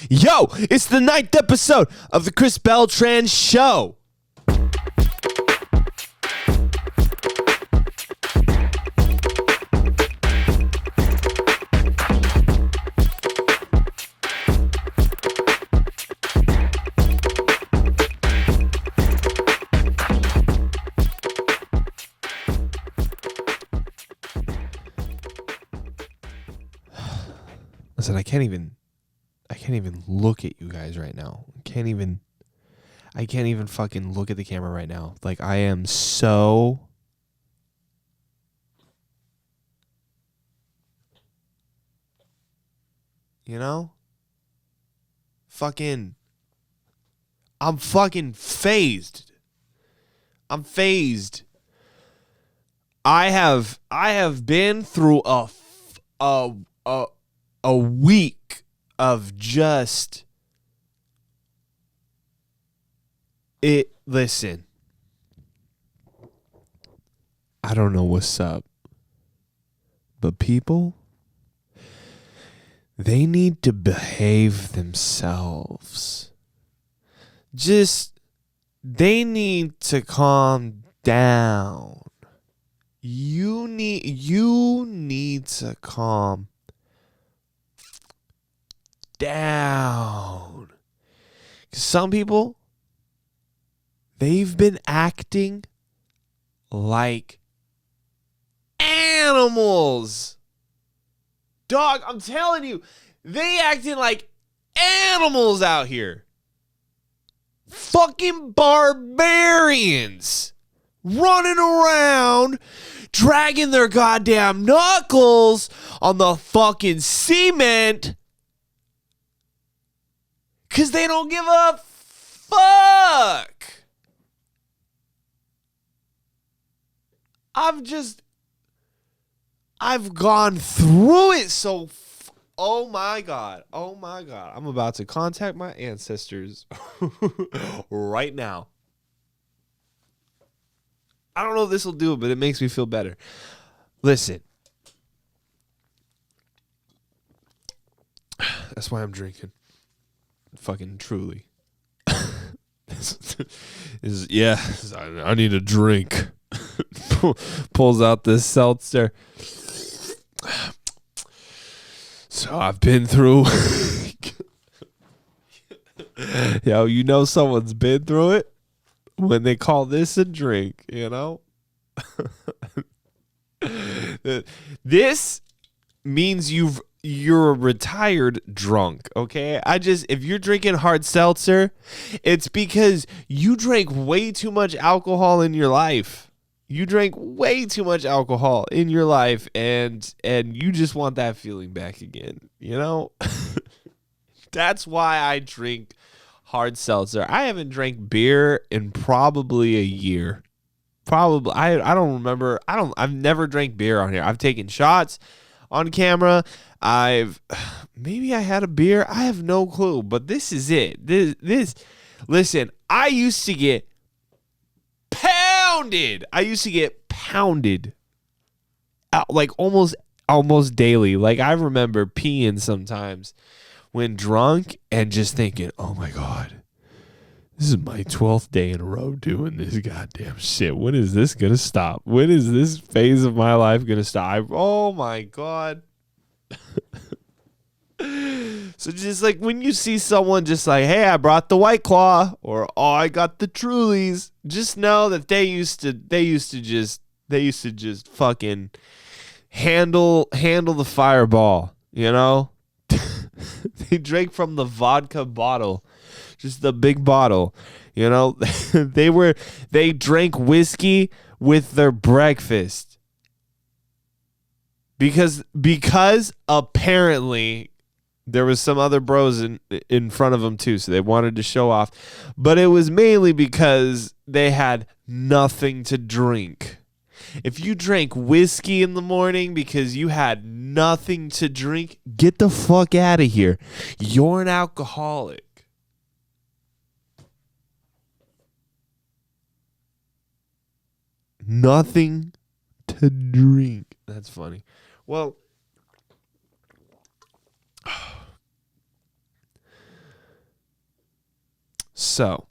Yo, it's the 9th episode of the Xris Beltran Show. Listen, I can't even look at you guys right now. I can't even fucking look at the camera right now. Like, I am so I'm fucking phased. I'm phased. I have been through a week of just it. Listen, I don't know what's up, but people, they need to behave themselves. They need to calm down. You need to calm down. 'Cause some people, they've been acting like animals. Dog, I'm telling you, they acting like animals out here. Fucking barbarians running around, dragging their goddamn knuckles on the fucking cement. 'Cause they don't give a fuck. I've gone through it so oh my God. I'm about to contact my ancestors right now. I don't know if this will do it, but it makes me feel better. Listen. That's why I'm drinking. Fucking truly. I need a drink. Pulls out this seltzer. So I've been through. Yo, you know someone's been through it when they call this a drink, you know? This means you're a retired drunk, okay? If you're drinking hard seltzer, it's because you drank way too much alcohol in your life. You drank way too much alcohol in your life, and you just want that feeling back again, you know? That's why I drink hard seltzer. I haven't drank beer in probably a year. Probably. I don't remember. I've never drank beer on here. I've taken shots on camera. Maybe I had a beer. I have no clue, but this is it. This listen, I used to get pounded. Like almost daily. Like, I remember peeing sometimes when drunk and just thinking, "Oh my God, this is my 12th day in a row doing this goddamn shit. When is this going to stop? When is this phase of my life going to stop?" Oh my God. So just like when you see someone just like, "Hey, I brought the White Claw," or, "Oh, I got the Trulies," just know that they used to just fucking handle the fireball, you know? They drank from the vodka bottle, just the big bottle, you know? They drank whiskey with their breakfast. Because apparently there was some other bros in front of them too, so they wanted to show off. But it was mainly because they had nothing to drink. If you drank whiskey in the morning because you had nothing to drink, get the fuck out of here. You're an alcoholic. Nothing to drink. That's funny. Well, So,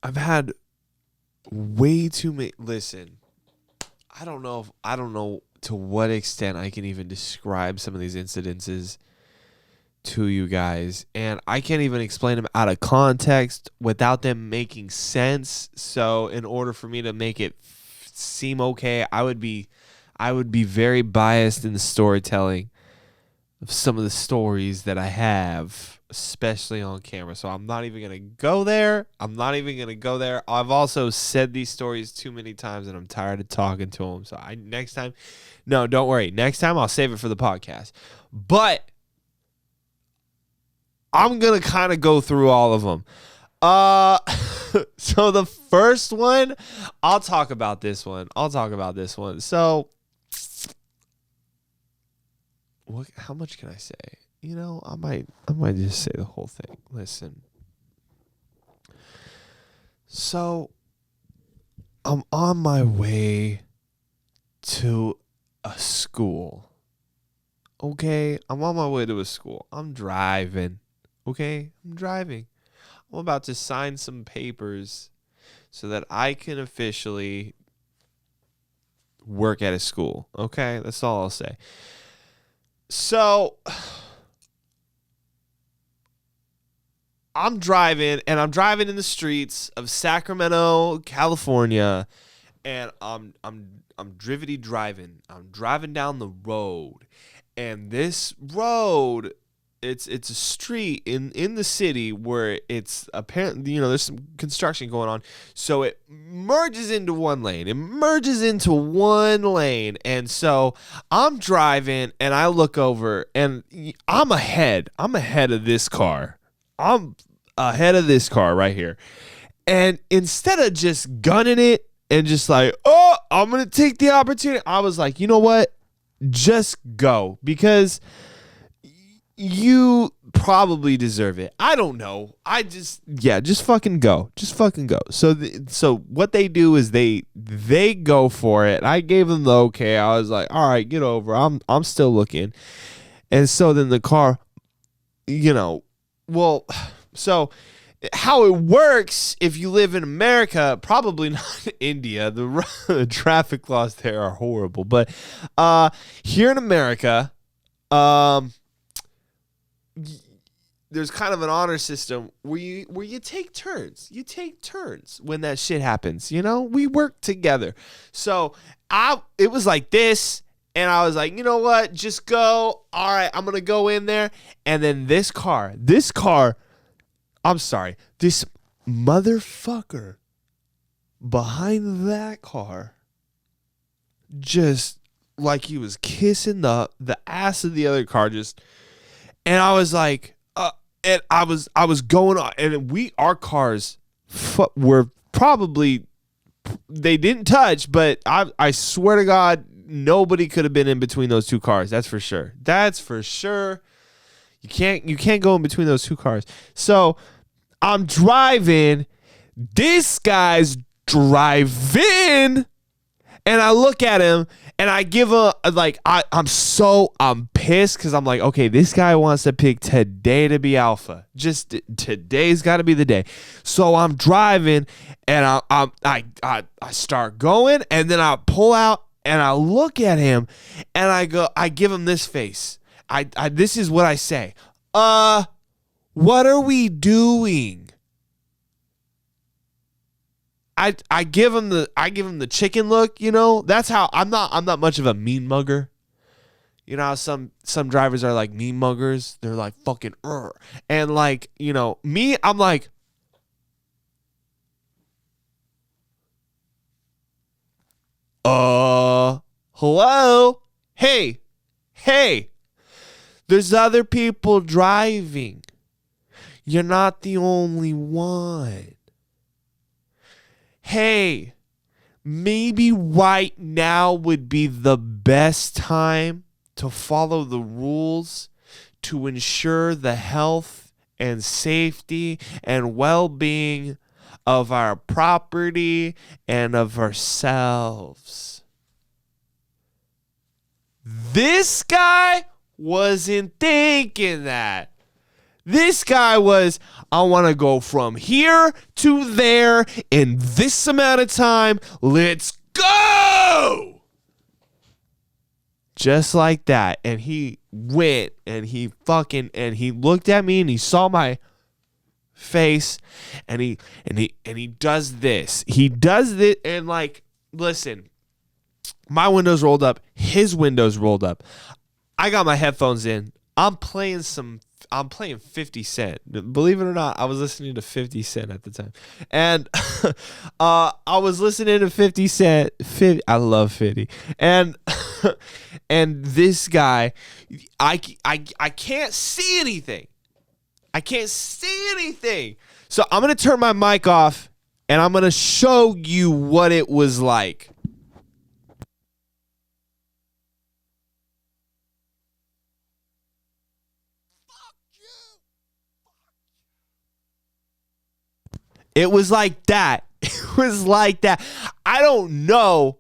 I've had way too many. Listen, I don't know to what extent I can even describe some of these incidences to you guys, and I can't even explain them out of context without them making sense. So, in order for me to make it seem okay, I would be very biased in the storytelling of some of the stories that I have, especially on camera. So I'm not even going to go there. I've also said these stories too many times and I'm tired of talking to them. So don't worry. Next time I'll save it for the podcast. But I'm going to kind of go through all of them. So the first one, I'll talk about this one. So how much can I say? I might just say the whole thing. Listen. So I'm on my way to a school. Okay? I'm on my way to a school. I'm driving. Okay? I'm about to sign some papers so that I can officially work at a school. Okay? That's all I'll say. So I'm driving in the streets of Sacramento, California, and I'm driving. I'm driving down the road, and this road, it's a street in the city where it's apparently, there's some construction going on, so it merges into one lane. And so I'm driving, and I look over, and I'm ahead of this car. I'm ahead of this car right here. And instead of just gunning it and just like, oh, I'm going to take the opportunity, I was like, you know what? Just go, because you probably deserve it. I don't know. Just fucking go. So what they do is they go for it. I gave them the okay. I was like, all right, get over. I'm still looking. And so then the car, so how it works if you live in America, probably not India. The traffic laws there are horrible. But here in America, there's kind of an honor system where you take turns. You take turns when that shit happens. We work together. So it was like this, and I was like, you know what? Just go. All right, I'm gonna go in there. And then this motherfucker behind that car, just like he was kissing the ass of the other car, and I was like, and I was going on, and our cars were probably, they didn't touch, but I swear to God, nobody could have been in between those two cars. That's for sure. You can't go in between those two cars. So I'm driving. This guy's driving. And I look at him and I give him, like, I'm pissed because I'm like, okay, this guy wants to pick today to be alpha. Just today's got to be the day. So I'm driving and I start going, and then I pull out and I look at him and I give him this face. This is what I say. What are we doing? I give him the chicken look, That's how I'm not much of a mean mugger. You know how some drivers are like mean muggers? They're like fucking and like, me, I'm like, hello? Hey. There's other people driving. You're not the only one. Hey, maybe right now would be the best time to follow the rules to ensure the health and safety and well-being of our property and of ourselves. This guy wasn't thinking that. This guy was, I want to go from here to there in this amount of time. Let's go. Just like that. And he went and he looked at me and he saw my face and he does this. He does this and like, listen, my windows rolled up, his windows rolled up. I got my headphones in. I'm playing 50 Cent. Believe it or not, I was listening to 50 Cent at the time. And I was listening to 50 Cent. I love 50. And and this guy, I can't see anything. I can't see anything. So I'm going to turn my mic off and I'm going to show you what it was like. It was like that. It was like that. I don't know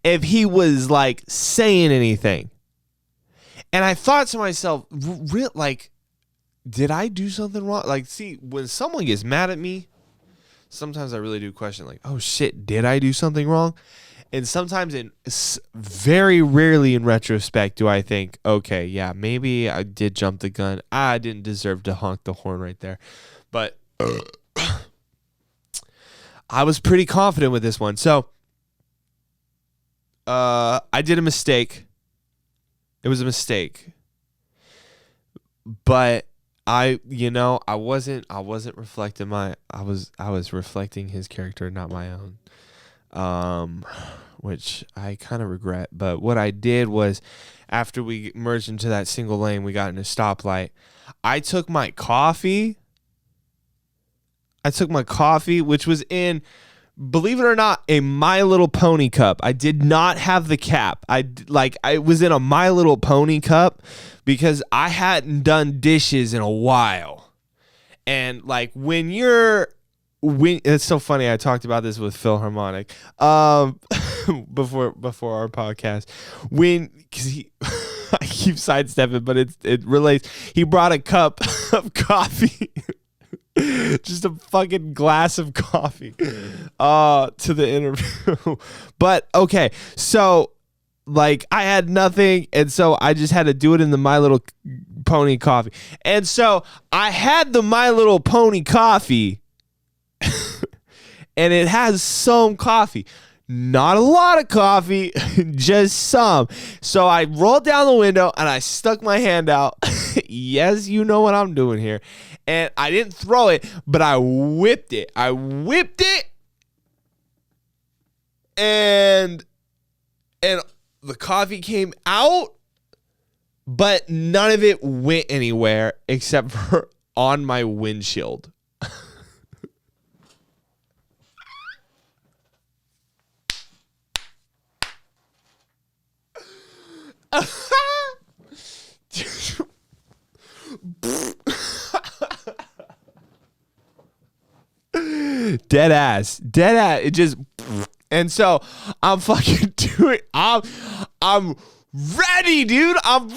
if he was like saying anything. And I thought to myself, like, did I do something wrong? Like, see, when someone gets mad at me, sometimes I really do question, like, oh shit, did I do something wrong? And sometimes, very rarely in retrospect, do I think, okay, yeah, maybe I did jump the gun. I didn't deserve to honk the horn right there. But I was pretty confident with this one. So I did a mistake. It was a mistake. But I wasn't reflecting I was reflecting his character, not my own. Which I kind of regret. But what I did was, after we merged into that single lane, we got in a stoplight. I took my coffee, which was in, believe it or not, a My Little Pony cup. I did not have the cap. I was in a My Little Pony cup because I hadn't done dishes in a while. And like when it's so funny, I talked about this with Phil Harmonic before our podcast. Because I keep sidestepping, but it relates. He brought a cup of coffee. Just a fucking glass of coffee to the interview. But okay, so like I had nothing, and so I just had to do it in the My Little Pony coffee. And so I had the My Little Pony coffee and it has some coffee. Not a lot of coffee, just some. So I rolled down the window and I stuck my hand out. Yes, you know what I'm doing here. And I didn't throw it, but I whipped it. And the coffee came out, but none of it went anywhere except for on my windshield. Dead ass. It just, and so I'm fucking doing. I'm ready, dude. I'm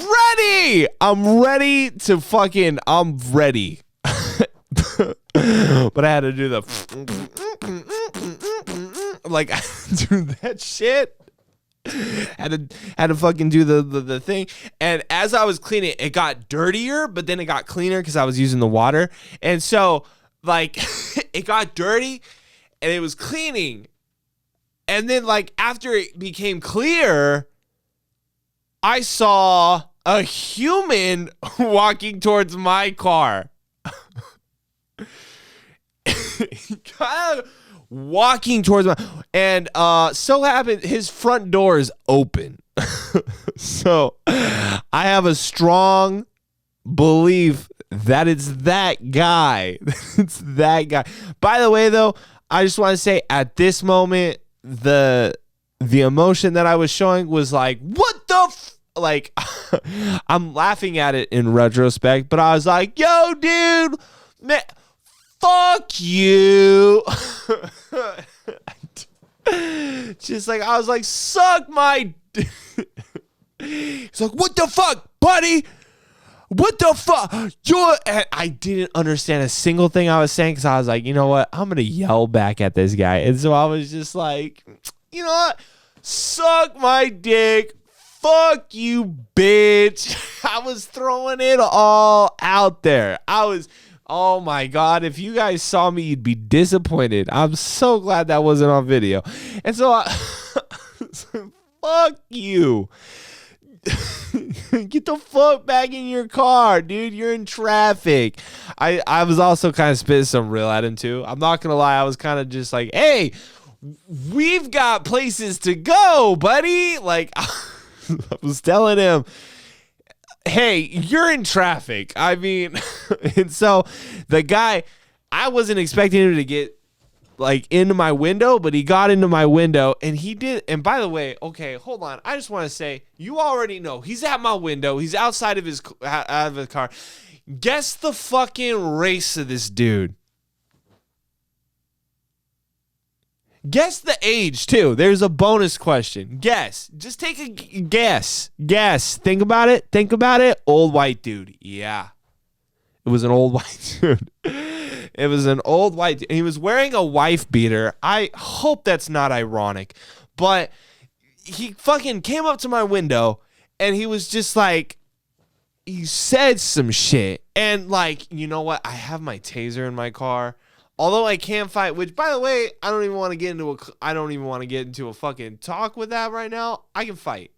ready to fucking. I'm ready. But I had to do the like do that shit. Had to fucking do the thing. And as I was cleaning it got dirtier, but then it got cleaner because I was using the water. And so like it got dirty and it was cleaning. And then like after it became clear, I saw a human walking towards my car. Kind of walking towards my, and so happened his front door is open. So I have a strong belief that it's that guy. It's that guy. By the way, though, I just want to say at this moment, the emotion that I was showing was like, what the like, I'm laughing at it in retrospect, but I was like, yo, dude, man, fuck you. Just like, I was like, suck my. He's like, what the fuck, buddy? What the fuck? I didn't understand a single thing I was saying because I was like, you know what? I'm going to yell back at this guy. And so I was just like, you know what? Suck my dick. Fuck you, bitch. I was throwing it all out there. Oh my God. If you guys saw me, you'd be disappointed. I'm so glad that wasn't on video. And so fuck you. Get the fuck back in your car, dude. You're in traffic. I was also kind of spitting some real at him too. I'm not gonna lie. I was kind of just like, hey, we've got places to go, buddy. Like, I was telling him, hey, you're in traffic. I mean, and so the guy, I wasn't expecting him to get like into my window, but he got into my window and he did. And by the way, okay, hold on. I just want to say, you already know he's at my window. He's outside of his car. Guess the fucking race of this dude. Guess the age too. There's a bonus question. Guess. Just take a guess. Guess. Think about it. Think about it. Old white dude. Yeah. It was an old white dude. It was an old white dude. He was wearing a wife beater. I hope that's not ironic. But he fucking came up to my window and he was just like, he said some shit. And like, you know what? I have my taser in my car. Although I can't fight, which by the way, I don't even want to get into a fucking talk with that right now. I can fight.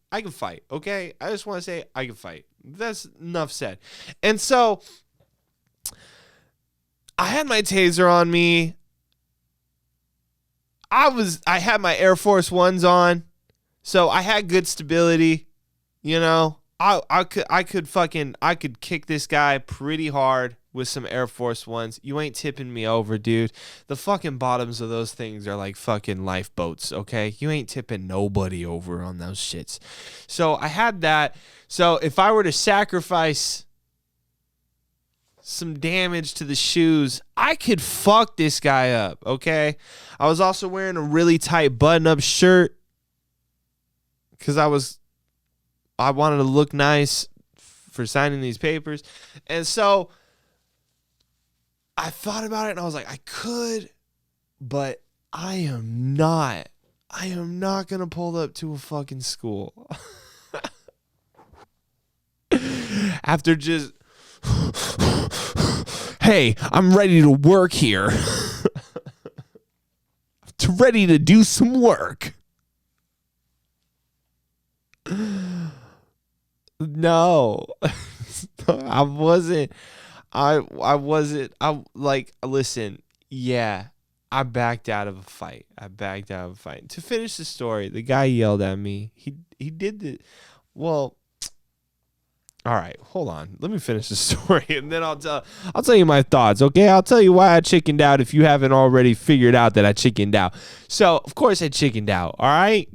Okay? I just want to say I can fight. That's enough said. And so I had my taser on me. I had my Air Force Ones on. So I had good stability, you know. I could kick this guy pretty hard with some Air Force Ones. You ain't tipping me over, dude. The fucking bottoms of those things are like fucking lifeboats, okay? You ain't tipping nobody over on those shits. So I had that. So if I were to sacrifice some damage to the shoes, I could fuck this guy up, okay? I was also wearing a really tight button-up shirt because I wanted to look nice for signing these papers. And so I thought about it and I was like, I could, but I am not going to pull up to a fucking school. After just, hey, I'm ready to work here. Ready to do some work. No, I wasn't. Listen, yeah, I backed out of a fight. To finish the story, the guy yelled at me. He did well, all right, hold on. Let me finish the story and then I'll tell you my thoughts, okay? I'll tell you why I chickened out if you haven't already figured out that I chickened out. So, of course I chickened out, all right?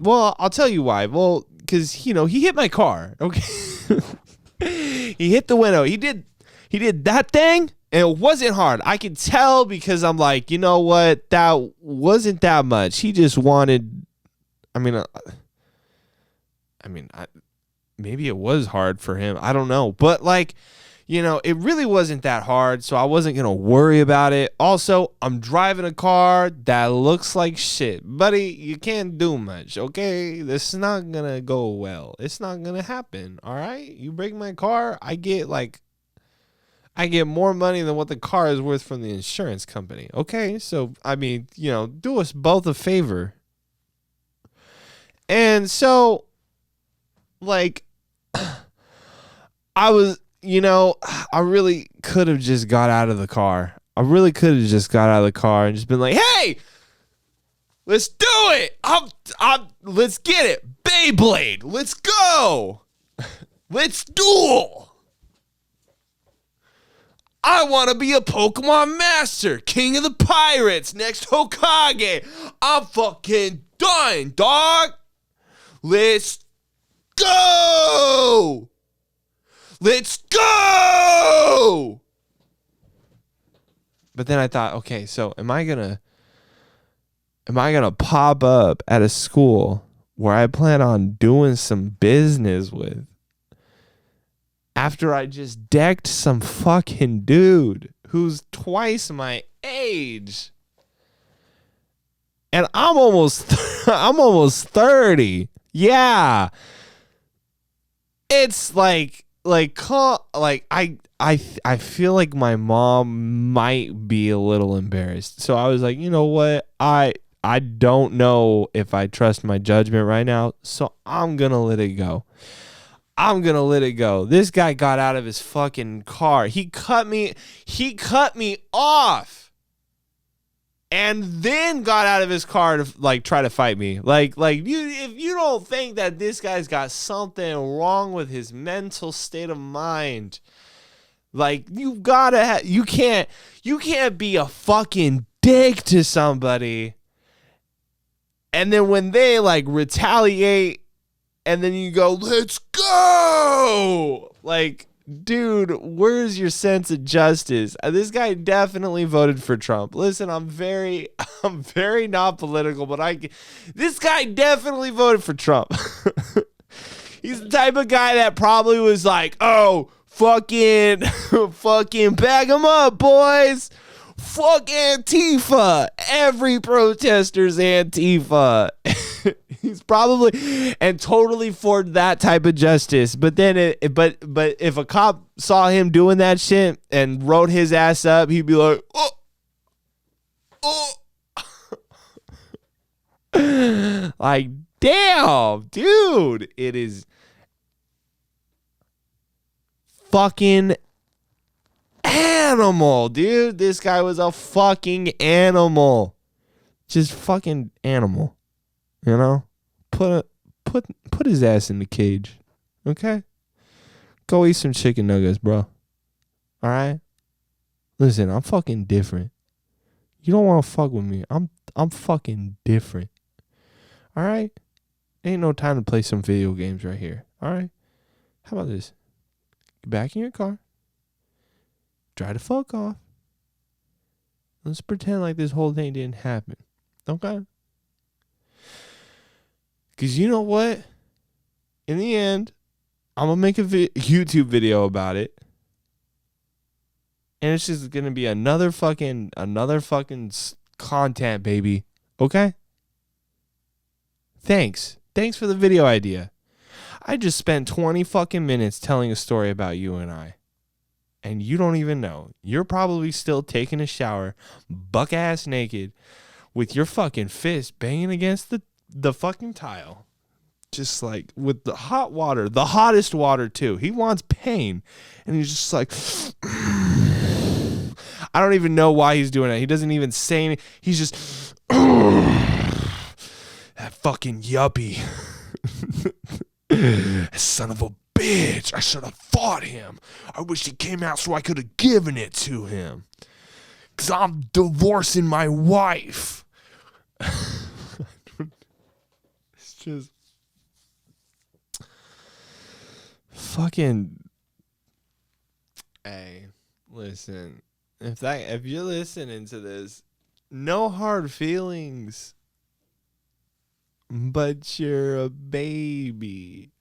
I'll tell you why. Well, because, you know, he hit my car, okay? He hit the window. He did that thing, and it wasn't hard. I could tell because I'm like, you know what? That wasn't that much. He just wanted, maybe it was hard for him. I don't know. But, like, you know, it really wasn't that hard, so I wasn't going to worry about it. Also, I'm driving a car that looks like shit. Buddy, you can't do much, okay? This is not going to go well. It's not going to happen, all right? You break my car, I get more money than what the car is worth from the insurance company, okay? So, you know, do us both a favor. And so, like, I really could have just got out of the car. And just been like, hey, let's do it. Let's get it. Beyblade, let's go. Let's duel. I want to be a Pokemon master, king of the pirates, next Hokage. I'm fucking done, dog. Let's go. Let's go. But then I thought, okay, so am I gonna pop up at a school where I plan on doing some business with after I just decked some fucking dude who's twice my age. And I'm almost 30. Yeah. It's like I feel like my mom might be a little embarrassed. So I was like, you know what? I don't know if I trust my judgment right now, so I'm going to let it go. This guy got out of his fucking car. He cut me off. And then got out of his car to like try to fight me. Like if you don't think that this guy's got something wrong with his mental state of mind, like you can't be a fucking dick to somebody. And then when they like retaliate, and then you go, let's go. Like, dude, where's your sense of justice? This guy definitely voted for Trump. Listen, I'm very not political, but this guy definitely voted for Trump. He's the type of guy that probably was like, oh, fucking bag him up, boys. Fuck Antifa. Every protester's Antifa. He's probably and totally for that type of justice. But then, but if a cop saw him doing that shit and wrote his ass up, he'd be like, oh. Like, damn, dude, it is fucking animal, dude. This guy was a fucking animal. Just fucking animal. You know? Put his ass in the cage. Okay? Go eat some chicken nuggets, bro. Alright? Listen, I'm fucking different. You don't want to fuck with me. I'm fucking different. Alright? Ain't no time to play some video games right here. Alright? How about this? Get back in your car. Dry the fuck off. Let's pretend like this whole thing didn't happen. Okay? Because you know what? In the end, I'm going to make a YouTube video about it. And it's just going to be another fucking content, baby. Okay? Thanks for the video idea. I just spent 20 fucking minutes telling a story about you and I. And you don't even know. You're probably still taking a shower, buck ass naked, with your fucking fist banging against the fucking tile. Just like with the hot water, the hottest water too. He wants pain. And he's just like, I don't even know why he's doing it. He doesn't even say anything. He's just, that fucking yuppie. Son of a bitch. I should have fought him. I wish he came out so I could have given it to him. Because I'm divorcing my wife. It's just fucking. Hey, listen. If you're listening to this, no hard feelings. But you're a baby.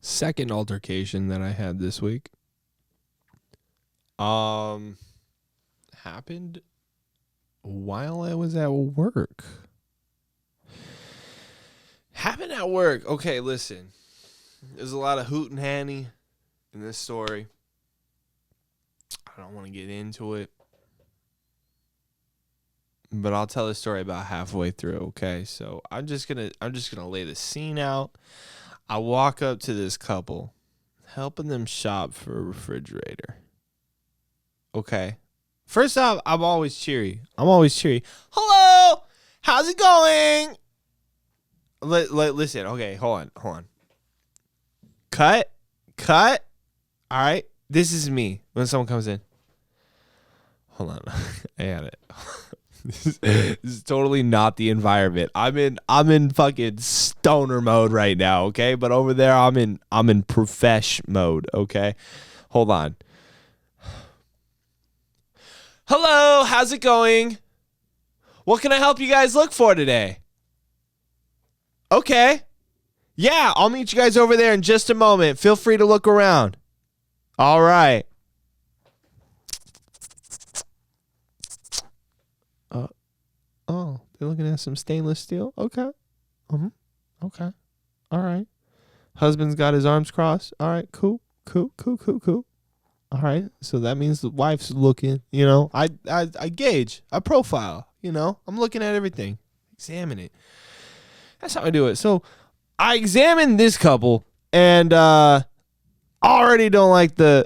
Second altercation that I had this week happened while I was at work. Happened at work. Okay, listen. There's a lot of hoot and hanny in this story. I don't want to get into it, but I'll tell the story about halfway through. Okay, so I'm just gonna lay the scene out. I walk up to this couple, helping them shop for a refrigerator. Okay. First off, I'm always cheery. Hello, how's it going? Listen. Okay, hold on. Cut. All right, this is me when someone comes in. Hold on, I had it. This is totally not the environment. I'm in fucking stoner mode right now, okay? But over there I'm in profesh mode, okay? Hold on. Hello, how's it going? What can I help you guys look for today? Okay. Yeah, I'll meet you guys over there in just a moment. Feel free to look around. All right. Oh, they're looking at some stainless steel. Okay. Okay. All right. Husband's got his arms crossed. All right. Cool. All right. So that means the wife's looking. You know, I gauge, I profile. You know, I'm looking at everything, examine it. That's how I do it. So I examined this couple, and already don't like the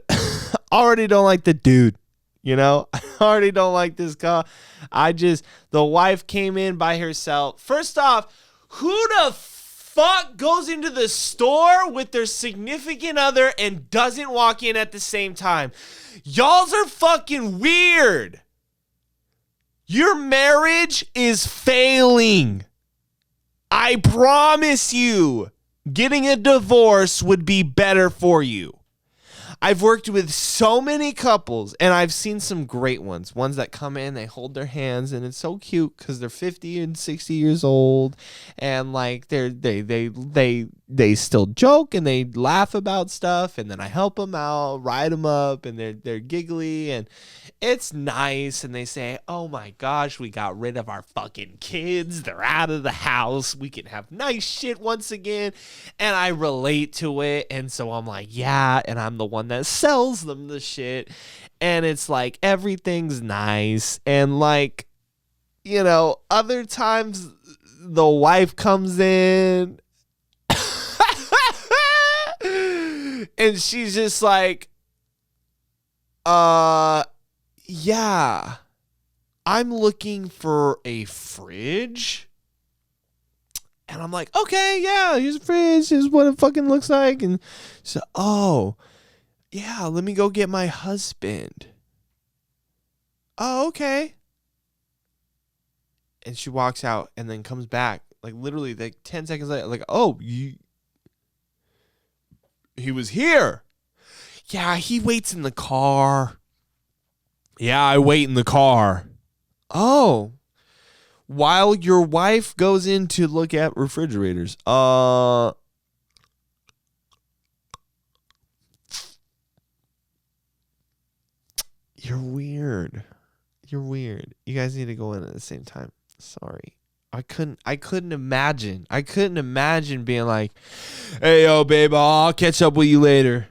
dude. You know, I already don't like this guy. The wife came in by herself. First off, who the fuck goes into the store with their significant other and doesn't walk in at the same time? Y'alls are fucking weird. Your marriage is failing. I promise you, getting a divorce would be better for you. I've worked with so many couples, and I've seen some great ones that come in, they hold their hands, and it's so cute because they're 50 and 60 years old, and like they still joke and they laugh about stuff, and then I help them out, ride them up, and they're giggly, and it's nice, and they say, oh my gosh, we got rid of our fucking kids, they're out of the house, we can have nice shit once again, and I relate to it, and so I'm like, yeah, and I'm the one that sells them the shit, and it's like everything's nice, and like, you know, other times the wife comes in and she's just like, yeah, I'm looking for a fridge. And I'm like, okay, yeah, here's a fridge. Here's what it fucking looks like. And so, oh, yeah, let me go get my husband. Oh, okay. And she walks out and then comes back, like literally like 10 seconds later, like, oh, he was here. Yeah, he waits in the car. Yeah, I wait in the car. Oh, while your wife goes in to look at refrigerators. You're weird. You're weird. You guys need to go in at the same time. Sorry. I couldn't imagine being like, hey, yo, babe, I'll catch up with you later.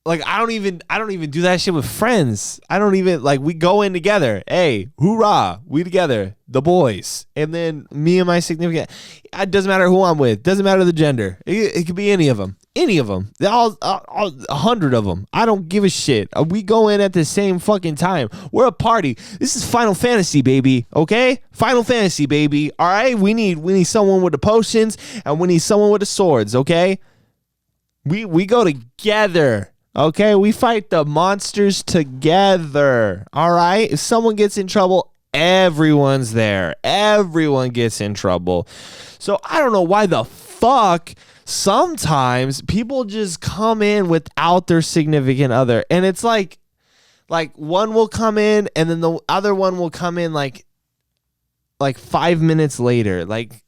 Like, I don't even do that shit with friends. I don't even, like, we go in together. Hey, hoorah, we together, the boys. And then me and my significant, it doesn't matter who I'm with. Doesn't matter the gender. It could be any of them. Any of them. All 100 of them. I don't give a shit. We go in at the same fucking time. We're a party. This is Final Fantasy, baby. Okay? Final Fantasy, baby. All right? We need someone with the potions, and we need someone with the swords, okay? We go together. Okay, we fight the monsters together. All right? If someone gets in trouble, everyone's there. Everyone gets in trouble. So I don't know why the fuck sometimes people just come in without their significant other. And it's like one will come in and then the other one will come in like 5 minutes later. Like,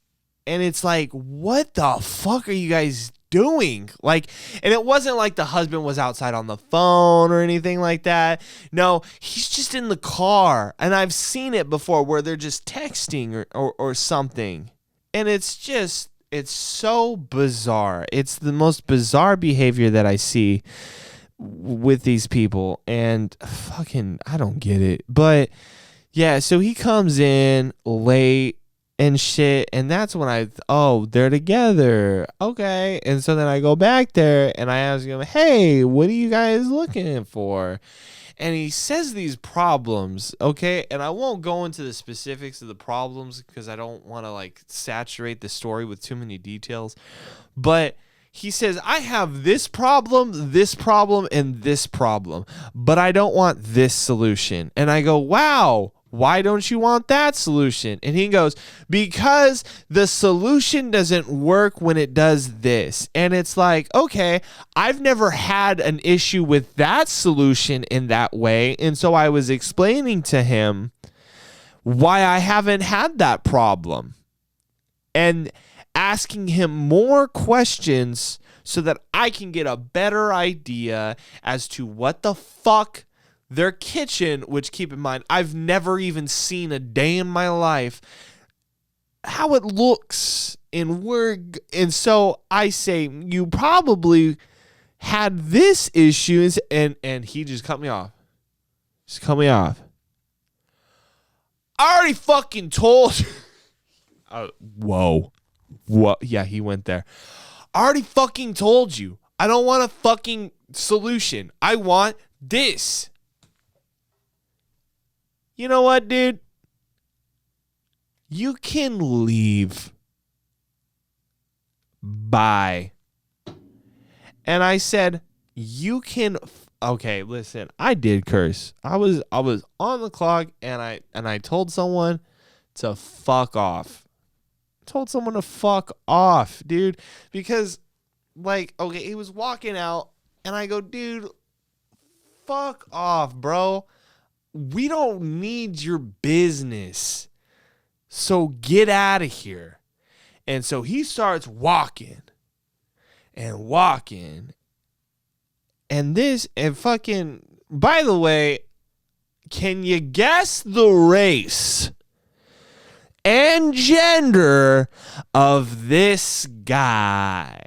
and it's like, what the fuck are you guys doing? Like, and it wasn't like the husband was outside on the phone or anything like that. No, he's just in the car. And I've seen it before where they're just texting or something. And it's so bizarre. It's the most bizarre behavior that I see with these people. And fucking, I don't get it. But yeah, so he comes in late and shit, and that's when they're together. Okay. And so then I go back there and I ask him, hey, what are you guys looking for? And he says these problems, okay? And I won't go into the specifics of the problems because I don't want to like saturate the story with too many details. But he says, I have this problem, and this problem, but I don't want this solution. And I go, wow, why don't you want that solution? And he goes, because the solution doesn't work when it does this. And it's like, okay, I've never had an issue with that solution in that way. And so I was explaining to him why I haven't had that problem, and asking him more questions so that I can get a better idea as to what the fuck their kitchen, which, keep in mind, I've never even seen a day in my life, how it looks. And so I say, you probably had this issue, and he just cut me off. Just cut me off. I already fucking told you. Whoa. What? Yeah, he went there. I already fucking told you. I don't want a fucking solution. I want this. You know what, dude? You can leave. Bye. And I said, you can. Okay, listen. I did curse. I was on the clock, and I told someone to fuck off. Told someone to fuck off, dude, because, like, okay, he was walking out, and I go, dude, fuck off, bro. We don't need your business, so get out of here. And so he starts walking and walking, and fucking, by the way, can you guess the race and gender of this guy?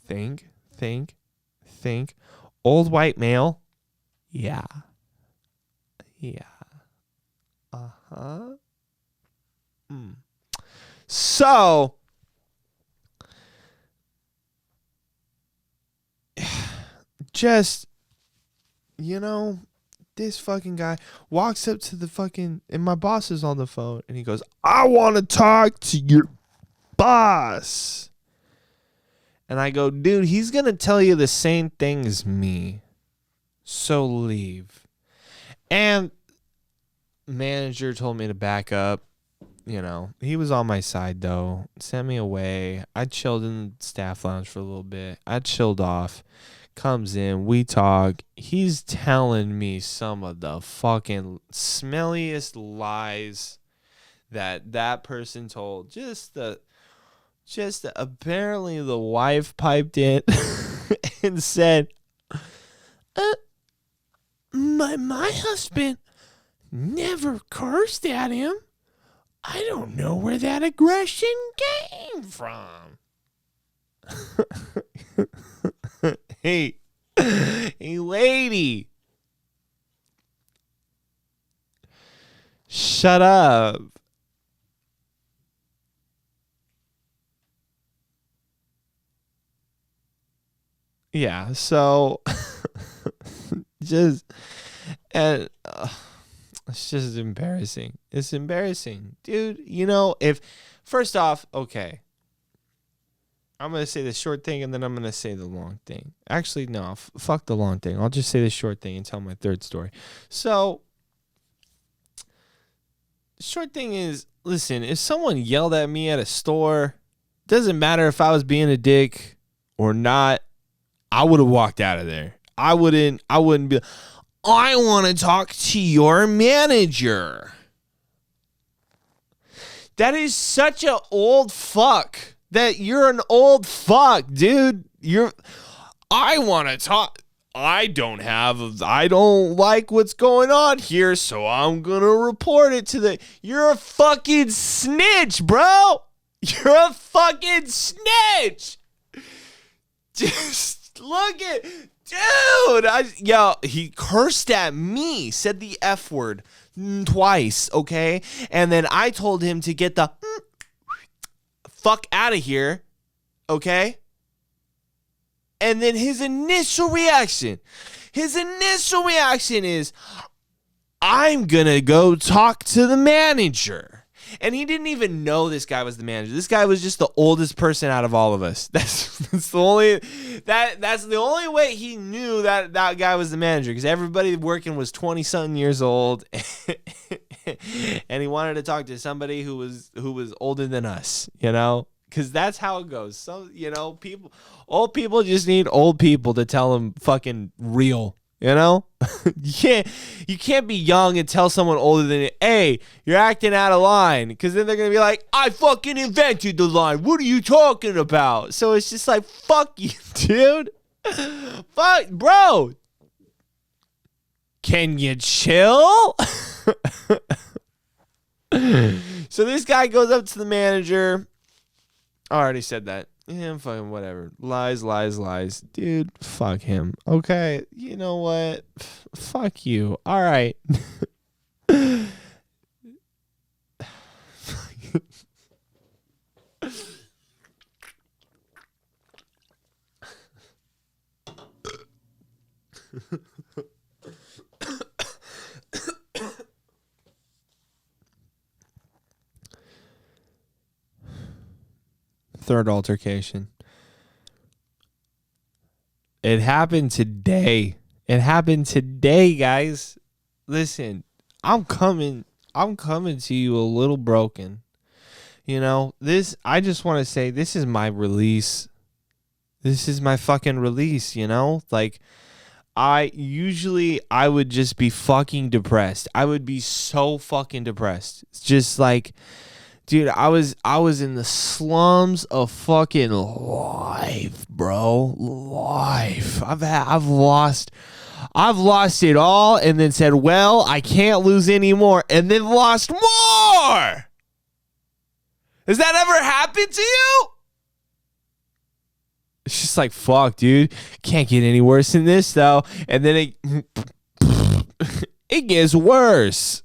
Think. Old white male? Yeah. Uh-huh. So, just, this fucking guy walks up to the fucking, and my boss is on the phone, and he goes, I want to talk to your boss. And I go, dude, he's going to tell you the same thing as me. So leave. And manager told me to back up. He was on my side, though. Sent me away. I chilled in the staff lounge for a little bit. I chilled off. Comes in, we talk. He's telling me some of the fucking smelliest lies that person told. Just apparently the wife piped in and said, my husband never cursed at him. I don't know where that aggression came from. Hey, lady. Shut up. Yeah, so and it's just embarrassing. It's embarrassing. Dude, if first off, okay, I'm going to say the short thing, and then I'm going to say the long thing. Actually, no, fuck the long thing. I'll just say the short thing and tell my third story. So, short thing is, listen, if someone yelled at me at a store, doesn't matter if I was being a dick or not, I would have walked out of there. I wouldn't be, I want to talk to your manager. That is such an old fuck. That you're an old fuck, dude. I want to talk. I don't like what's going on here, so I'm going to report it to you're a fucking snitch, bro. You're a fucking snitch. Just look at, dude. He cursed at me, said the F word twice, okay? And then I told him to get the fuck out of here, okay? And then his initial reaction is, I'm gonna go talk to the manager. And he didn't even know this guy was the manager. This guy was just the oldest person out of all of us. That's the only way he knew that guy was the manager, because everybody working was 20-something years old, and he wanted to talk to somebody who was older than us, because that's how it goes. So old people just need old people to tell them fucking real You know, you can't be young and tell someone older than you, hey, you're acting out of line, because then they're gonna be like, I fucking invented the line. What are you talking about? So it's just like, fuck you, dude. Fuck, bro. Can you chill? So this guy goes up to the manager. I already said that. Yeah, fucking whatever. Lies. Dude, fuck him. Okay, you know what? Fuck you. All right. Third altercation. It happened today. Guys. Listen, I'm coming to you a little broken. You know, I just want to say, this is my release. This is my fucking release, you know? Like, I would just be fucking depressed. I would be so fucking depressed. It's just like, dude, I was in the slums of fucking life, bro. Life. I've lost it all, and then said, well, I can't lose anymore, and then lost more. Has that ever happened to you? It's just like, fuck, dude. Can't get any worse than this, though. And then it gets worse.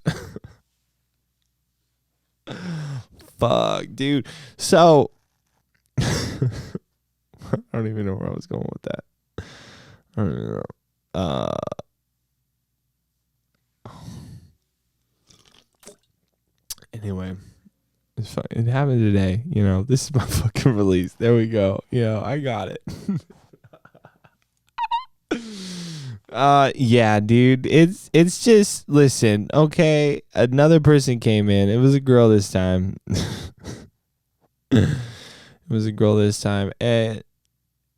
Fuck, dude. So, I don't even know where I was going with that. I don't even know. Anyway, it's fine. It happened today. You know, this is my fucking release. There we go. You know, I got it. Yeah, dude. It's just, listen, okay. Another person came in. It was a girl this time.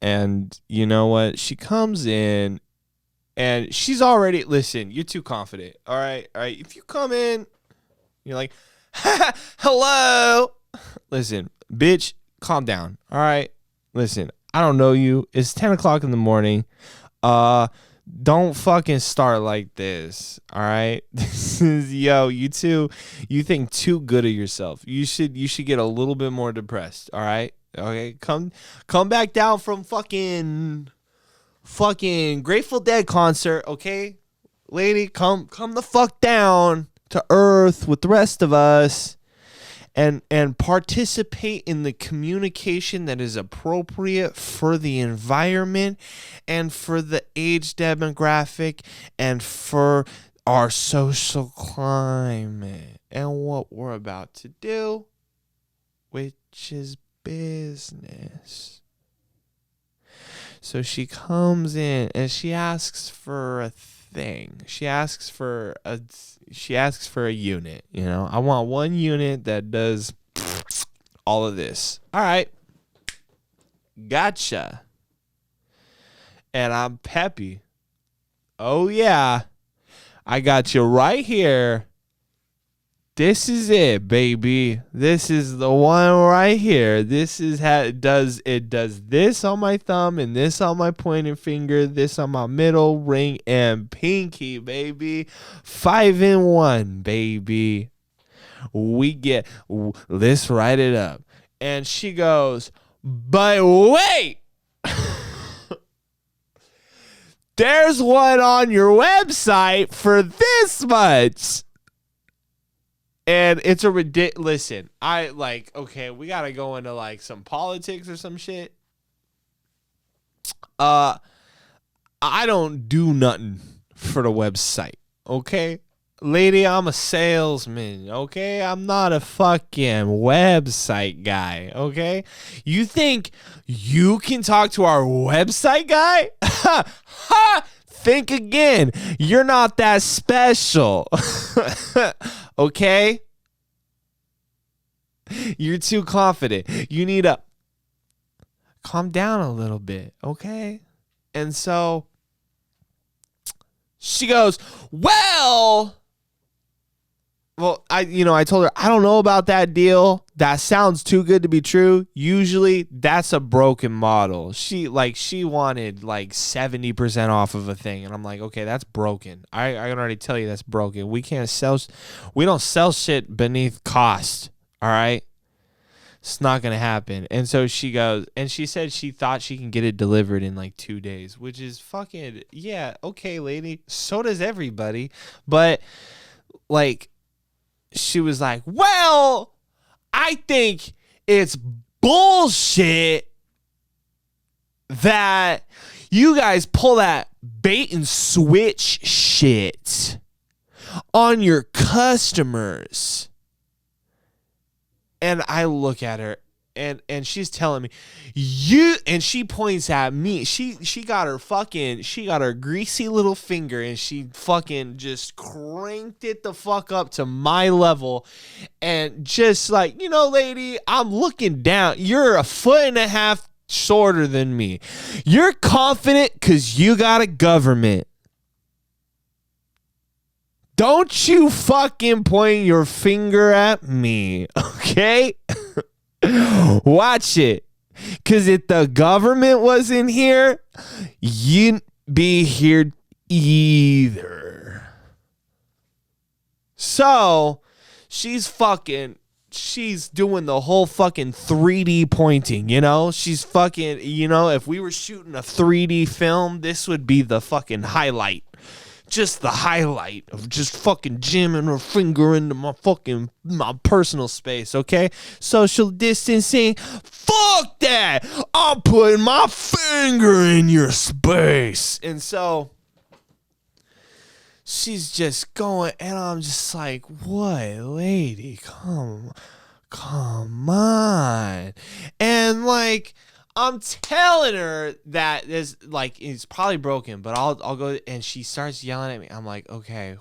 And you know what? She comes in and she's already, listen, you're too confident. All right. If you come in, you're like, hello. Listen, bitch, calm down. All right. Listen, I don't know you. It's 10 o'clock in the morning. Don't fucking start like this. All right. This is, yo, you think too good of yourself. You should get a little bit more depressed. All right. Okay. Come back down from fucking Grateful Dead concert. Okay. Lady, come the fuck down to earth with the rest of us. And participate in the communication that is appropriate for the environment and for the age demographic and for our social climate and what we're about to do, which is business. So she comes in and she asks for a thing. She asks for a unit, you know. I want one unit that does all of this. All right. Gotcha. And I'm peppy. Oh yeah. I got you right here. This is it, baby. This is the one right here. This is how it does this on my thumb and this on my pointer finger, this on my middle ring and pinky, baby. 5-in-1, baby. Let's write it up. And she goes, but wait. There's one on your website for this much. And it's a ridiculous. Listen, okay, we got to go into like some politics or some shit. I don't do nothing for the website, okay? Lady, I'm a salesman, okay? I'm not a fucking website guy, okay? You think you can talk to our website guy? Ha! Think again. You're not that special. Okay? You're too confident. You need to calm down a little bit, okay? And so She goes, well, I told her, I don't know about that deal. That sounds too good to be true. Usually that's a broken model. She wanted like 70% off of a thing. And I'm like, okay, that's broken. I can already tell you that's broken. We don't sell shit beneath cost. All right. It's not going to happen. And so she goes, and she said she thought she can get it delivered in like 2 days, which is fucking, yeah, okay, lady. So does everybody. But like, she was like, well, I think it's bullshit that you guys pull that bait and switch shit on your customers. And I look at her and she's telling me, and she points at me. She got her greasy little finger and she fucking just cranked it the fuck up to my level. And just like, lady, I'm looking down. You're 1.5 feet shorter than me. You're confident because you got a government. Don't you fucking point your finger at me, okay? Watch it. Because if the government wasn't here, you'd be here either. So, she's doing the whole fucking 3D pointing, She's fucking, if we were shooting a 3D film, this would be the fucking highlight. Just the highlight of just fucking jamming her finger into my personal space, okay? Social distancing, fuck that! I'm putting my finger in your space. And so she's just going, and I'm just like, what, lady? Come on. And like, I'm telling her that this, like, it's probably broken, but I'll go, and she starts yelling at me. I'm like, okay,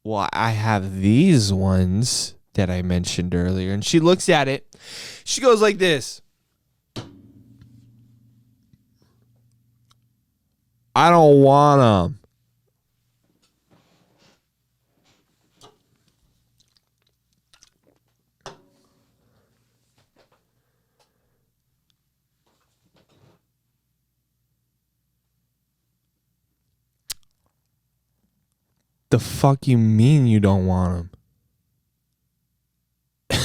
well, I have these ones that I mentioned earlier. And she looks at it. She goes like this. I don't want them. The fuck you mean you don't want them?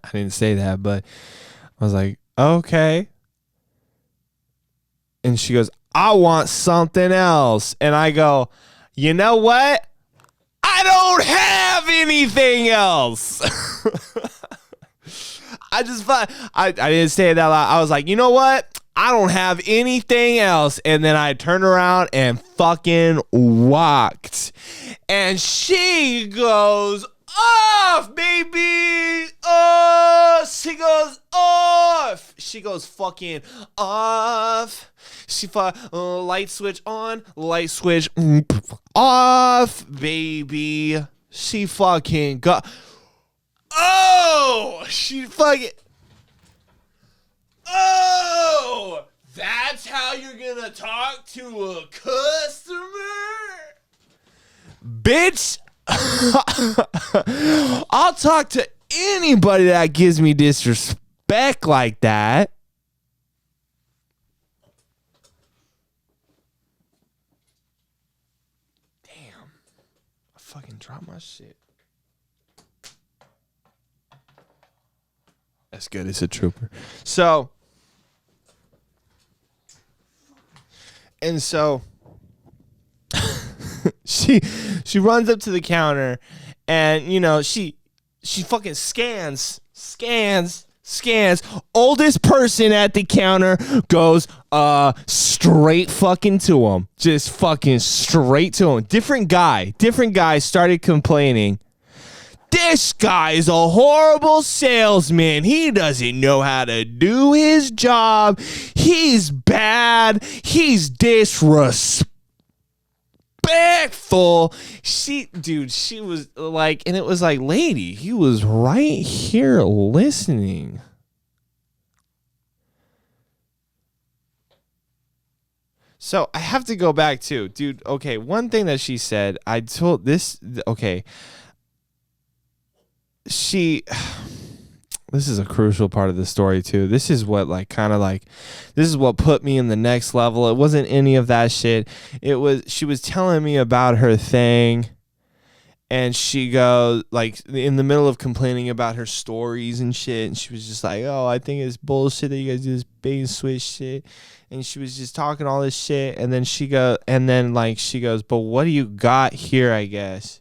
I didn't say that, but I was like, okay. And she goes, I want something else. And I go, you know what? I don't have anything else. I didn't say it that loud. I was like, you know what? I don't have anything else. And then I turned around and fucking walked. And she goes off, baby. Oh, she goes off. She goes fucking off. She light switch on, light switch off, baby. She fucking got. Oh, she fucking. Oh, that's how you're gonna talk to a customer? Bitch, I'll talk to anybody that gives me disrespect like that. Damn, I fucking dropped my shit. That's good. It's a trooper. So, she runs up to the counter, and she fucking scans. Oldest person at the counter goes straight fucking to him. Just fucking straight to him. Different guy started complaining. This guy is a horrible salesman. He doesn't know how to do his job. He's bad. He's disrespectful. She was like, and it was like, lady, he was right here listening. So I have to go back to, dude. Okay, one thing that she said, I told this. Okay, she. This is a crucial part of the story too. This is what this is what put me in the next level. It wasn't any of that shit. She was telling me about her thing, and she goes like in the middle of complaining about her stories and shit, and she was just like, "Oh, I think it's bullshit that you guys do this bait and switch shit," and she was just talking all this shit, and then she goes, "But what do you got here, I guess?"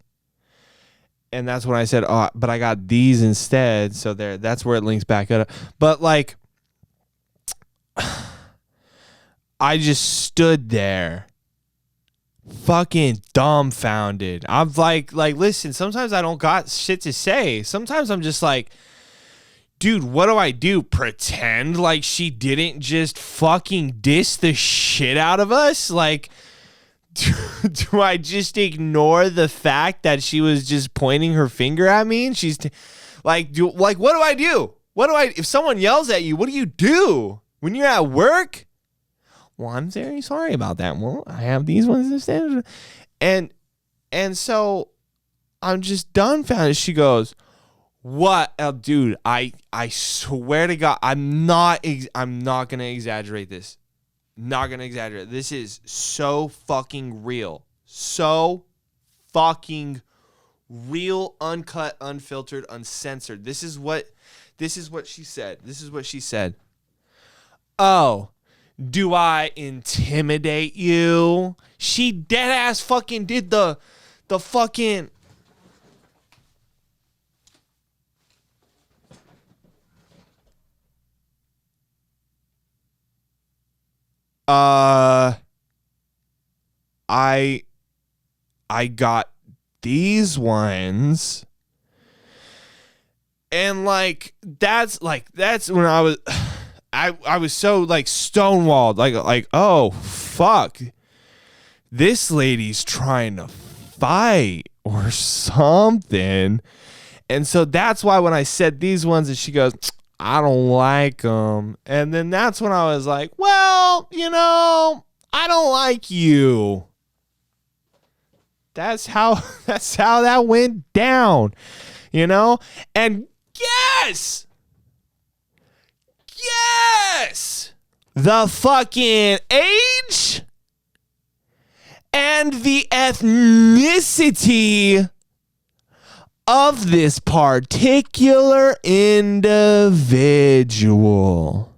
And that's when I said, "Oh, but I got these instead." So that's where it links back up. But like, I just stood there, fucking dumbfounded. I'm like, listen. Sometimes I don't got shit to say. Sometimes I'm just like, dude, what do I do? Pretend like she didn't just fucking diss the shit out of us? Like, do I just ignore the fact that she was just pointing her finger at me and she's what do I do? If someone yells at you, what do you do when you're at work? Well, I'm very sorry about that. Well, I have these ones instead. And so I'm just dumbfounded. She goes, "What, dude? I swear to God, I'm not gonna exaggerate this. Not gonna exaggerate. This is so fucking real. So fucking real, uncut, unfiltered, uncensored. This is what she said. This is what she said. Oh, do I intimidate you? She dead ass fucking did the fucking I got these ones, and that's when I was I was so like stonewalled, like oh fuck, this lady's trying to fight or something. And so that's why when I said these ones, and she goes, "I don't like them," and then that's when I was like, well, I don't like you. That's how that went down, And yes, the fucking age and the ethnicity of this particular individual.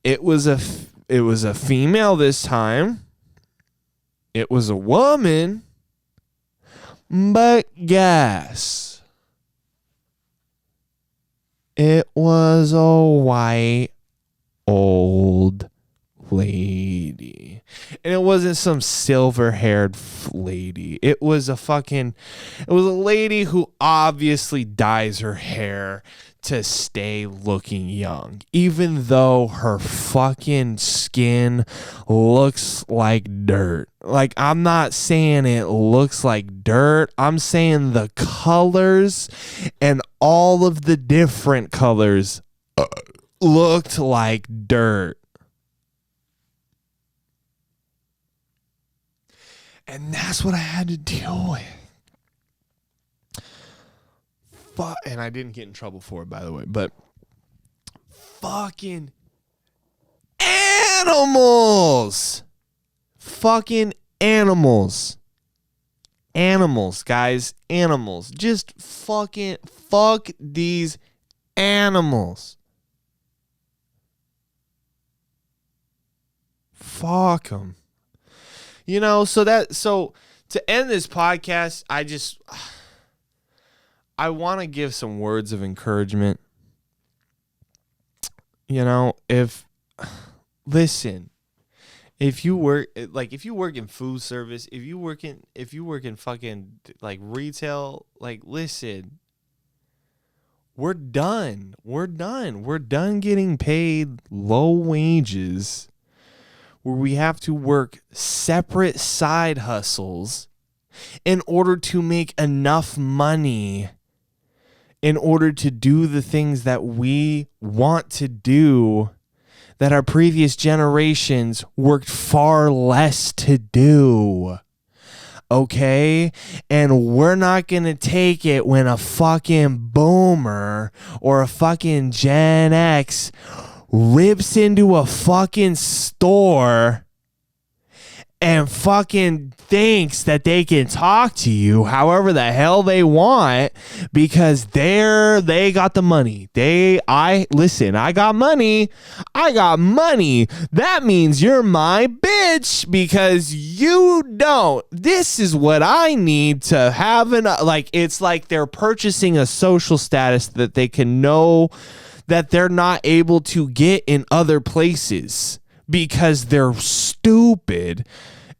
It was a female this time. It was a woman, but guess it was a white old lady. And it wasn't some silver-haired lady. It was a lady who obviously dyes her hair to stay looking young, even though her fucking skin looks like dirt. Like, I'm not saying it looks like dirt. I'm saying the colors and all of the different colors looked like dirt. And that's what I had to deal with. And I didn't get in trouble for it, by the way. But fucking animals. Fucking animals. Animals, guys. Animals. Just fuck these animals. Fuck them. So to end this podcast, I want to give some words of encouragement. If you work in food service, if you work in fucking like retail, listen, we're done. We're done getting paid low wages where we have to work separate side hustles in order to make enough money in order to do the things that we want to do that our previous generations worked far less to do. Okay? And we're not going to take it when a fucking boomer or a fucking Gen X rips into a fucking store and fucking thinks that they can talk to you however the hell they want because they got the money. I got money. That means you're my bitch because you don't. This is what I need to have. It's like they're purchasing a social status that they can know that they're not able to get in other places because they're stupid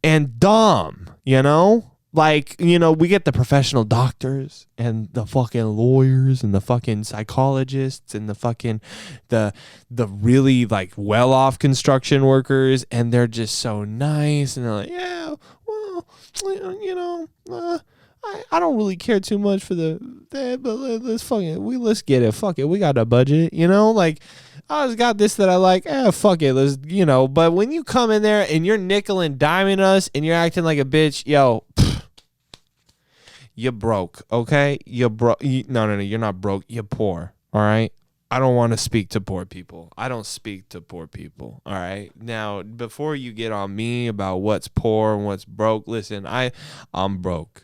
and dumb, you know? Like, you know, we get the professional doctors and the fucking lawyers and the fucking psychologists and the fucking the really like well-off construction workers, and they're just so nice and they're like, yeah, well, you know, I don't really care too much for but let's get it. Fuck it. We got a budget, you know, like I just got this that I like. Fuck it. Let's, you know, but when you come in there and you're nickel and diming us and you're acting like a bitch, yo, you're broke. Okay. You're broke. No. You're not broke. You're poor. All right. I don't want to speak to poor people. I don't speak to poor people. All right. Now, before you get on me about what's poor and what's broke, listen, I'm broke.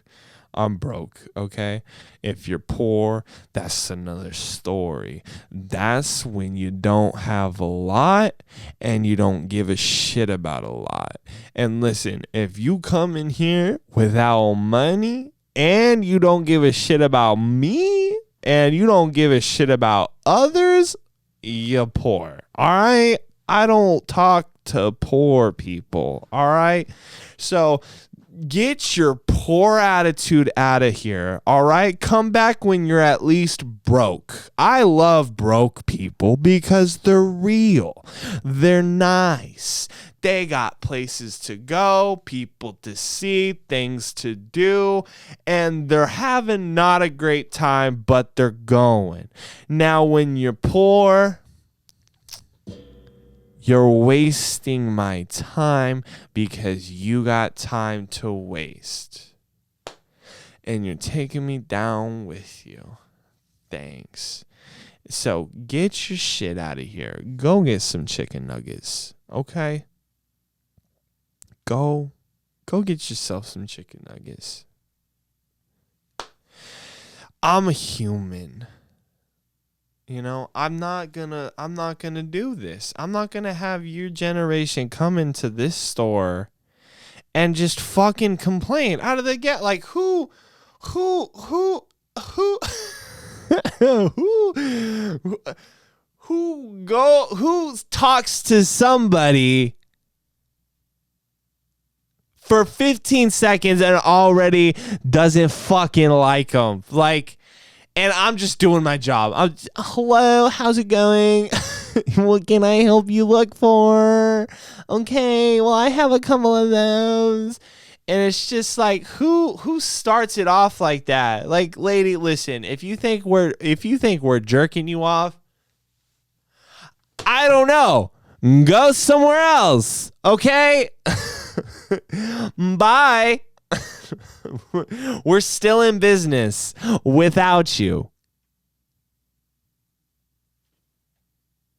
I'm broke, okay? If you're poor, that's another story. That's when you don't have a lot and you don't give a shit about a lot. And listen, if you come in here without money and you don't give a shit about me and you don't give a shit about others, you're poor, all right? I don't talk to poor people, all right? So get your poor attitude out of here, all right? Come back when you're at least broke. I love broke people because they're real. They're nice. They got places to go, people to see, things to do, and they're having not a great time, but they're going. Now, when you're poor, you're wasting my time because you got time to waste. And you're taking me down with you. Thanks. So get your shit out of here. Go get some chicken nuggets. Okay? Go get yourself some chicken nuggets. I'm a human. You know, I'm not gonna do this. I'm not gonna have your generation come into this store and just fucking complain out of the gate. Like who who talks to somebody for 15 seconds and already doesn't fucking like them. Like, and I'm just doing my job. Hello, how's it going? What can I help you look for? Okay, well, I have a couple of those. And it's just like, who starts it off like that? Like, lady, listen, if you think we're jerking you off, I don't know. Go somewhere else, okay? Bye. We're still in business without you.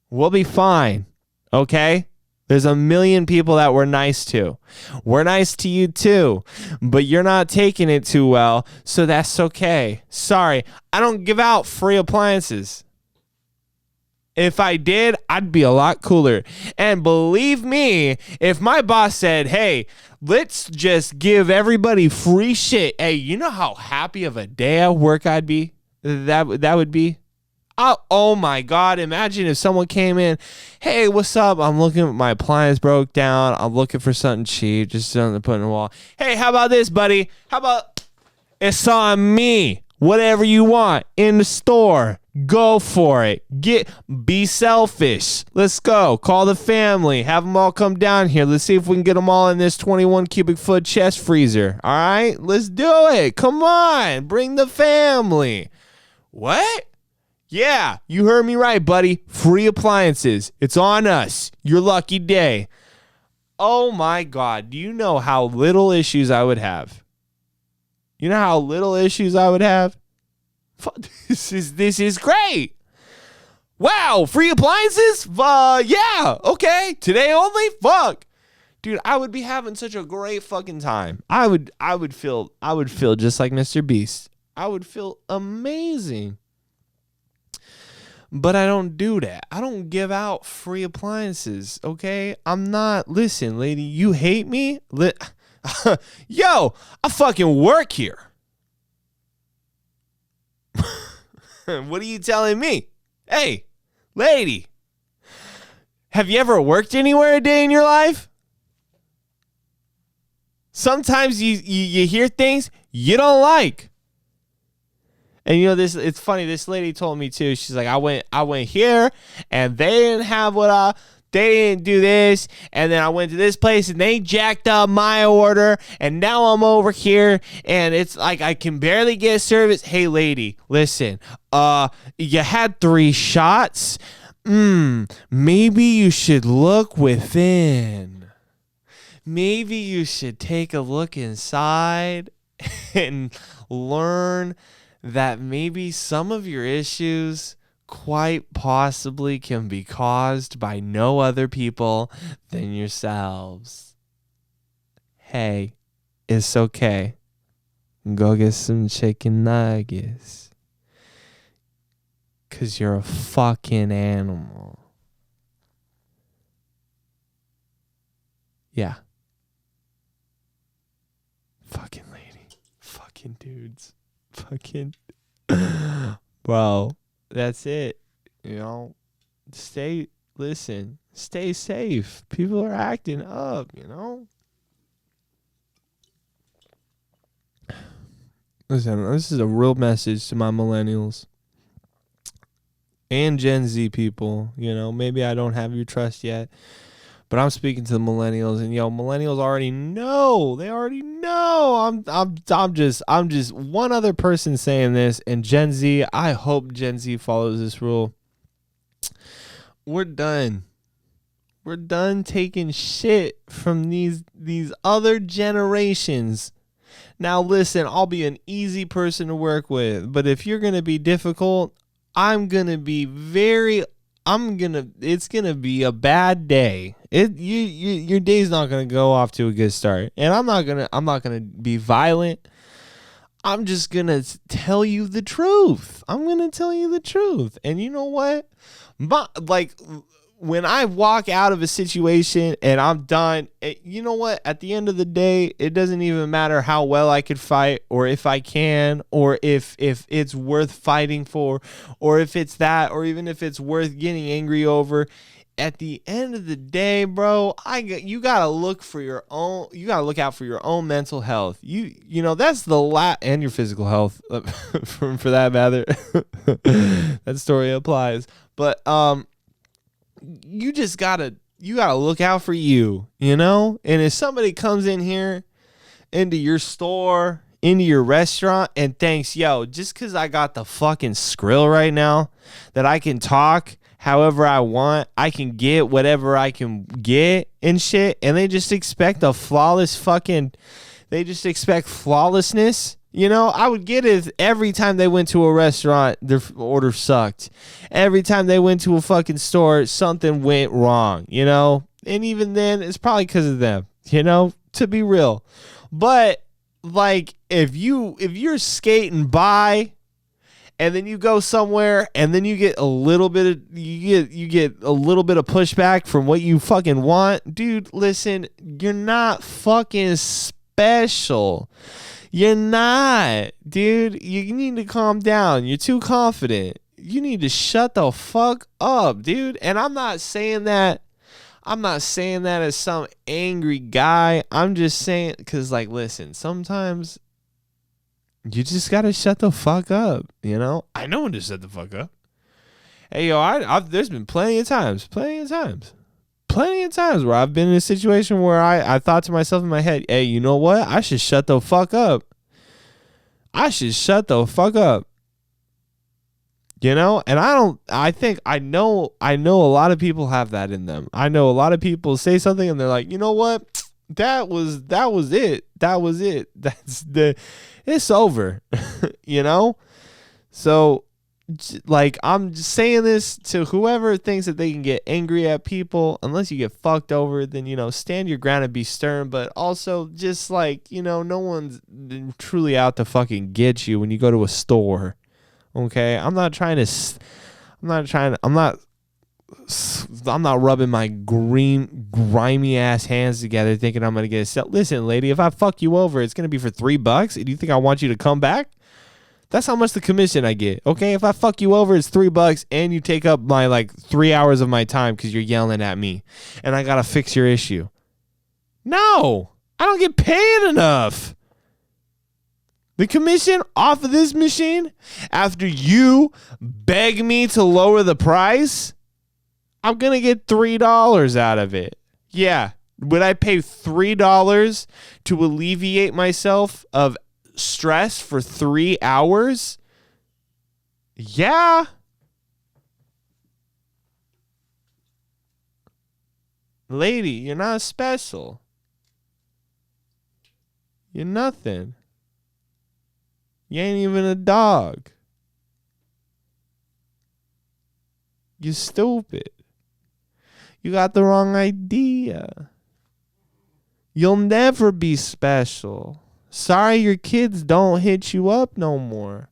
We'll be fine, okay? There's a million people that we're nice to. We're nice to you too, but you're not taking it too well, so that's okay. Sorry, I don't give out free appliances. If I did, I'd be a lot cooler. And believe me, if my boss said, hey, let's just give everybody free shit. Hey, you know how happy of a day at work I'd be? That would be. Oh my God. Imagine if someone came in. Hey, what's up? I'm looking at my appliance broke down. I'm looking for something cheap. Just something to put in the wall. Hey, how about this, buddy? How about it's on me? Whatever you want in the store. Go for it. Be selfish. Let's go. Call the family. Have them all come down here. Let's see if we can get them all in this 21 cubic foot chest freezer. All right? Let's do it. Come on. Bring the family. What? Yeah, you heard me right, buddy. Free appliances. It's on us. Your lucky day. Oh my God. Do you know how little issues I would have? You know how little issues I would have? This is great. Wow, free appliances? Yeah, okay. Today only? Fuck. Dude, I would be having such a great fucking time. I would feel just like Mr. Beast. I would feel amazing. But I don't do that. I don't give out free appliances, okay? I'm not. Listen, lady, you hate me? Yo, I fucking work here. What are you telling me? Hey, lady, have you ever worked anywhere a day in your life? Sometimes you hear things you don't like. And you know this, it's funny, this lady told me too. She's like, I went here and they didn't do this, and then I went to this place and they jacked up my order, and now I'm over here and it's like I can barely get service. Hey lady, listen, you had 3 shots. Maybe you should look within. Maybe you should take a look inside and learn that maybe some of your issues quite possibly can be caused by no other people than yourselves. Hey, it's okay. Go get some chicken nuggets. 'Cause you're a fucking animal. Yeah. Fucking lady. Fucking dudes. Fucking. Bro, that's it. You know, stay safe. People are acting up, you know. Listen, this is a real message to my millennials and Gen Z people. You know, maybe I don't have your trust yet, but I'm speaking to the millennials, and millennials already know. They already know. I'm just one other person saying this, and Gen Z, I hope Gen Z follows this rule. We're done. We're done taking shit from these other generations. Now listen, I'll be an easy person to work with, but if you're going to be difficult, it's going to be a bad day. Your day's not going to go off to a good start. And I'm not going to be violent. I'm just going to tell you the truth. I'm going to tell you the truth. And you know what? When I walk out of a situation and I'm done, you know what? At the end of the day, it doesn't even matter how well I could fight, or if I can, or if it's worth fighting for, or if it's that, or even if it's worth getting angry over. At the end of the day, bro, you gotta look out for your own mental health. You know that's and your physical health, for that matter. That story applies, but you gotta look out for you, you know? And if somebody comes in here into your store, into your restaurant, and thinks, just because I got the fucking skrill right now, that I can talk however I want, I can get whatever I can get and shit, and they just expect flawlessness. You know, I would get it every time they went to a restaurant, their order sucked. Every time they went to a fucking store, something went wrong, you know? And even then, it's probably because of them, you know, to be real. But, like, if you're skating by and then you go somewhere and then you get a little bit of pushback from what you fucking want, dude, listen, you're not fucking special. You're not, dude. You need to calm down. You're too confident. You need to shut the fuck up, dude. And I'm not saying that as some angry guy. I'm just saying, because, like, listen, sometimes you just got to shut the fuck up, you know? I know when to shut the fuck up. Hey, there's been plenty of times where I've been in a situation where I thought to myself in my head, hey, you know what? I should shut the fuck up. And I know a lot of people have that in them. I know a lot of people say something and they're like, you know what? That was it. It's over. So like, I'm just saying this to whoever thinks that they can get angry at people. Unless you get fucked over, then, stand your ground and be stern. But also just like, no one's truly out to fucking get you when you go to a store. Okay, I'm not rubbing my grimy ass hands together thinking I'm gonna get a sell. Listen, lady, if I fuck you over, it's gonna be for $3. Do you think I want you to come back? That's how much the commission I get. Okay, if I fuck you over, it's $3 and you take up my like 3 hours of my time because you're yelling at me and I gotta fix your issue. No, I don't get paid enough. The commission off of this machine, after you beg me to lower the price, I'm going to get $3 out of it. Yeah. Would I pay $3 to alleviate myself of stress for 3 hours? Yeah. Lady, you're not special. You're nothing. You ain't even a dog. You're stupid. You got the wrong idea. You'll never be special. Sorry your kids don't hit you up no more.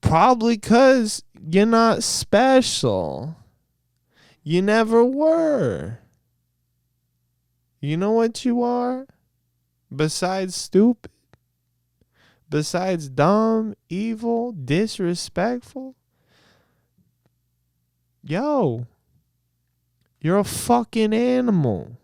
Probably 'cause you're not special. You never were. You know what you are? Besides stupid? Besides dumb, evil, disrespectful? Yo, you're a fucking animal.